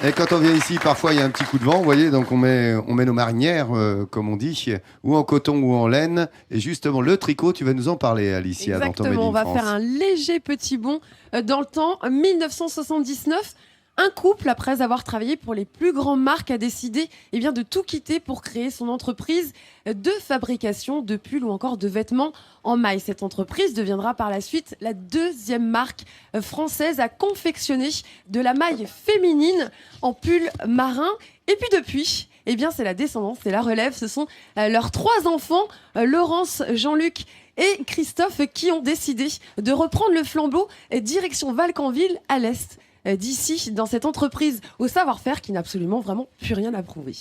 Et quand on vient ici, parfois il y a un petit coup de vent, vous voyez, donc on met nos marinières, comme on dit, ou en coton ou en laine. Et justement, le tricot, tu vas nous en parler, Alicia, dans ton Made in Exactement, on va France. faire un léger petit bond dans le temps. 1979, un couple, après avoir travaillé pour les plus grandes marques, a décidé de tout quitter pour créer son entreprise de fabrication de pulls ou encore de vêtements en maille. Cette entreprise deviendra par la suite la deuxième marque française à confectionner de la maille féminine en pull marin. Et puis depuis, c'est la descendance, c'est la relève. Ce sont leurs 3 enfants, Laurence, Jean-Luc et Christophe, qui ont décidé de reprendre le flambeau direction Valcanville à l'est d'ici, dans cette entreprise au savoir-faire qui n'a absolument vraiment plus rien à prouver.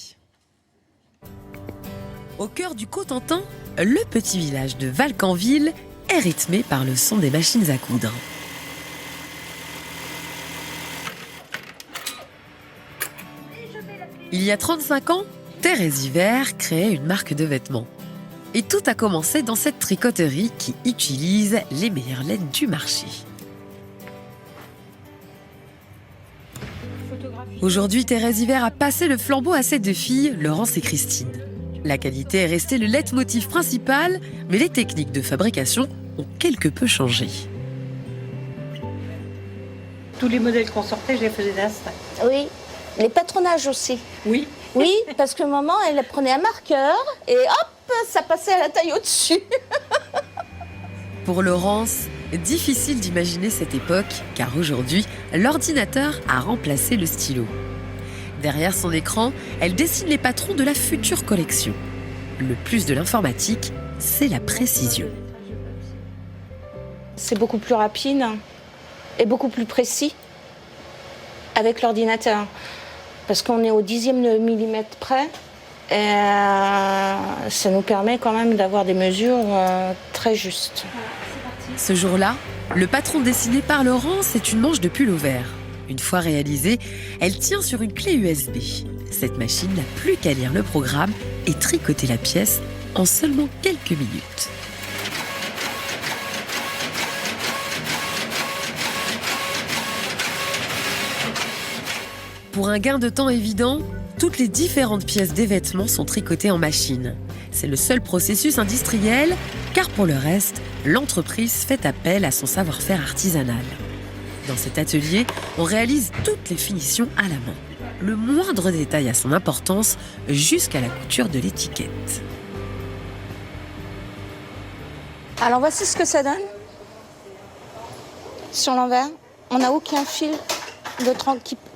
Au cœur du Cotentin, le petit village de Valcanville est rythmé par le son des machines à coudre. Il y a 35 ans, Thérèse Hiver créait une marque de vêtements. Et tout a commencé dans cette tricoterie qui utilise les meilleures laines du marché. Aujourd'hui, Thérèse Hiver a passé le flambeau à ses 2 filles, Laurence et Christine. La qualité est restée le leitmotiv principal, mais les techniques de fabrication ont quelque peu changé. Tous les modèles qu'on sortait, je les faisais d'instinct. Oui, les patronages aussi. Oui. Oui, parce que maman, elle prenait un marqueur et hop, ça passait à la taille au-dessus. Pour Laurence, difficile d'imaginer cette époque, car aujourd'hui, l'ordinateur a remplacé le stylo. Derrière son écran, elle dessine les patrons de la future collection. Le plus de l'informatique, c'est la précision. C'est beaucoup plus rapide et beaucoup plus précis avec l'ordinateur. Parce qu'on est au 10e de millimètre près. Et ça nous permet quand même d'avoir des mesures très justes. Ce jour-là, le patron dessiné par Laurence est une manche de pull au vert. Une fois réalisée, elle tient sur une clé USB. Cette machine n'a plus qu'à lire le programme et tricoter la pièce en seulement quelques minutes. Pour un gain de temps évident, toutes les différentes pièces des vêtements sont tricotées en machine. C'est le seul processus industriel, car pour le reste, l'entreprise fait appel à son savoir-faire artisanal. Dans cet atelier, on réalise toutes les finitions à la main. Le moindre détail a son importance, jusqu'à la couture de l'étiquette. Alors voici ce que ça donne. Sur l'envers, on n'a aucun fil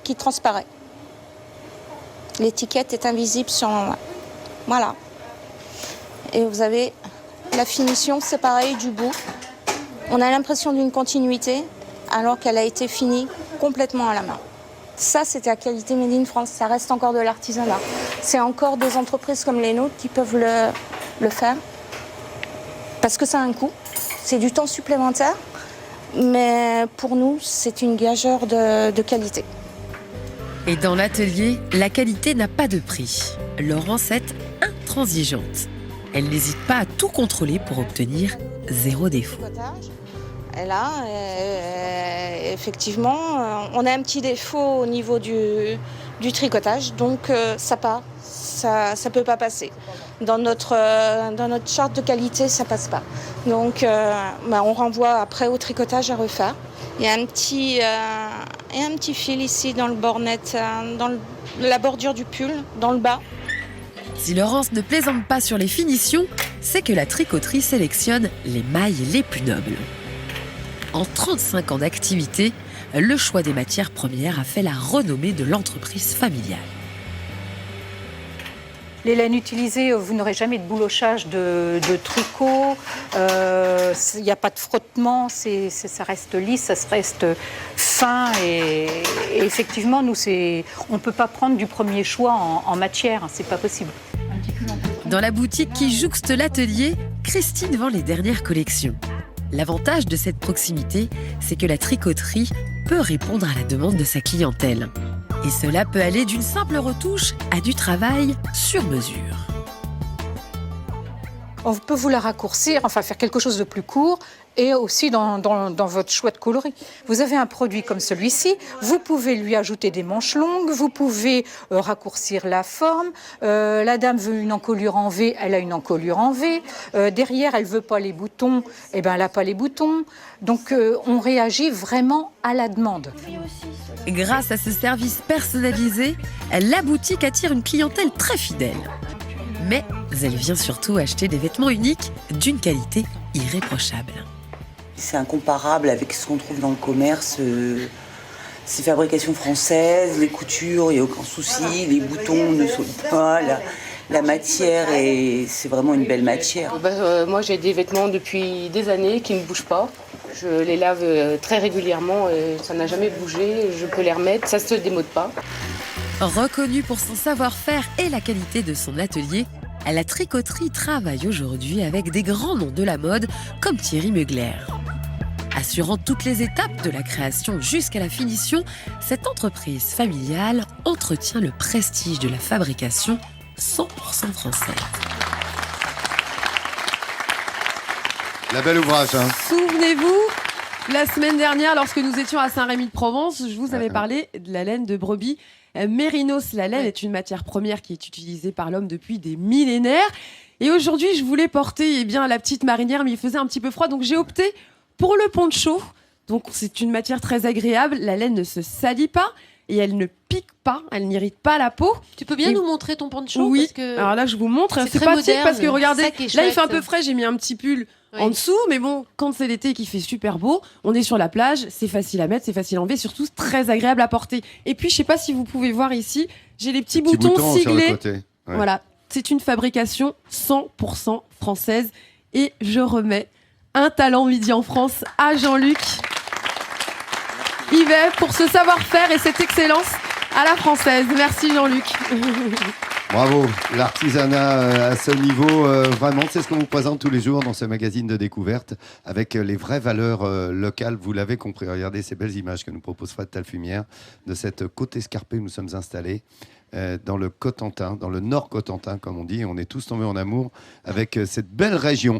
qui transparaît. L'étiquette est invisible sur l'envers. Voilà. Et vous avez la finition, c'est pareil, du bout. On a l'impression d'une continuité, alors qu'elle a été finie complètement à la main. Ça, c'était la qualité Made in France. Ça reste encore de l'artisanat. C'est encore des entreprises comme les nôtres qui peuvent le faire. Parce que ça a un coût. C'est du temps supplémentaire. Mais pour nous, c'est une gageure de qualité. Et dans l'atelier, la qualité n'a pas de prix. Laurence est intransigeante. Elle n'hésite pas à tout contrôler pour obtenir 0 défaut. Et là, effectivement, on a un petit défaut au niveau du tricotage, donc ça part, ça peut pas passer. Dans notre charte de qualité, ça passe pas. Donc, on renvoie après au tricotage à refaire. Il y a un petit fil ici dans le bornet, dans la bordure du pull, dans le bas. Si Laurence ne plaisante pas sur les finitions, c'est que la tricoterie sélectionne les mailles les plus nobles. En 35 ans d'activité, le choix des matières premières a fait la renommée de l'entreprise familiale. Les laines utilisées, vous n'aurez jamais de boulochage de tricot, il n'y a pas de frottement, ça reste lisse, ça reste fin et effectivement, nous, on ne peut pas prendre du premier choix en matière, c'est pas possible. Dans la boutique qui jouxte l'atelier, Christine vend les dernières collections. L'avantage de cette proximité, c'est que la tricoterie peut répondre à la demande de sa clientèle. Et cela peut aller d'une simple retouche à du travail sur mesure. On peut vous la raccourcir, enfin faire quelque chose de plus court et aussi dans votre choix de coloris. Vous avez un produit comme celui-ci, vous pouvez lui ajouter des manches longues, vous pouvez raccourcir la forme. La dame veut une encolure en V, elle a une encolure en V. Derrière, elle veut pas les boutons, eh ben elle n'a pas les boutons. Donc on réagit vraiment à la demande. Grâce à ce service personnalisé, la boutique attire une clientèle très fidèle. Mais elle vient surtout acheter des vêtements uniques d'une qualité irréprochable. C'est incomparable avec ce qu'on trouve dans le commerce. C'est fabrication française, les coutures, il n'y a aucun souci, les boutons ne sautent pas, la matière, c'est vraiment une belle matière. Moi j'ai des vêtements depuis des années qui ne bougent pas. Je les lave très régulièrement et ça n'a jamais bougé. Je peux les remettre, ça ne se démode pas. Reconnue pour son savoir-faire et la qualité de son atelier, la tricoterie travaille aujourd'hui avec des grands noms de la mode comme Thierry Mugler. Assurant toutes les étapes de la création jusqu'à la finition, cette entreprise familiale entretient le prestige de la fabrication 100% française. La belle ouvrage, hein. Souvenez-vous, la semaine dernière, lorsque nous étions à Saint-Rémy-de-Provence, je vous avais parlé de la laine de brebis mérinos. La laine est une matière première qui est utilisée par l'homme depuis des millénaires. Et aujourd'hui, je voulais porter la petite marinière, mais il faisait un petit peu froid, donc j'ai opté pour le poncho. Donc c'est une matière très agréable. La laine ne se salit pas et elle ne pique pas, elle n'irrite pas la peau. Tu peux bien nous montrer ton poncho? Oui, parce que alors là je vous montre, c'est très pratique moderne, parce que regardez, ça qui est là il fait un chouette. peu frais, j'ai mis un petit pull en dessous, mais bon, quand c'est l'été qui fait super beau, on est sur la plage, c'est facile à mettre, c'est facile à enlever, surtout très agréable à porter. Et puis je sais pas si vous pouvez voir ici, j'ai les petits boutons sur le siglés. côté. Ouais. Voilà, c'est une fabrication 100% française et je remets un talent midi en France à Jean-Luc Yvet pour ce savoir-faire et cette excellence à la française. Merci Jean-Luc. Bravo, l'artisanat à ce niveau, vraiment, c'est ce qu'on vous présente tous les jours dans ce magazine de découverte avec les vraies valeurs locales. Vous l'avez compris, regardez ces belles images que nous propose Fred Talfumière de cette côte escarpée où nous sommes installés. Dans le Cotentin, dans le Nord Cotentin, comme on dit. On est tous tombés en amour avec cette belle région.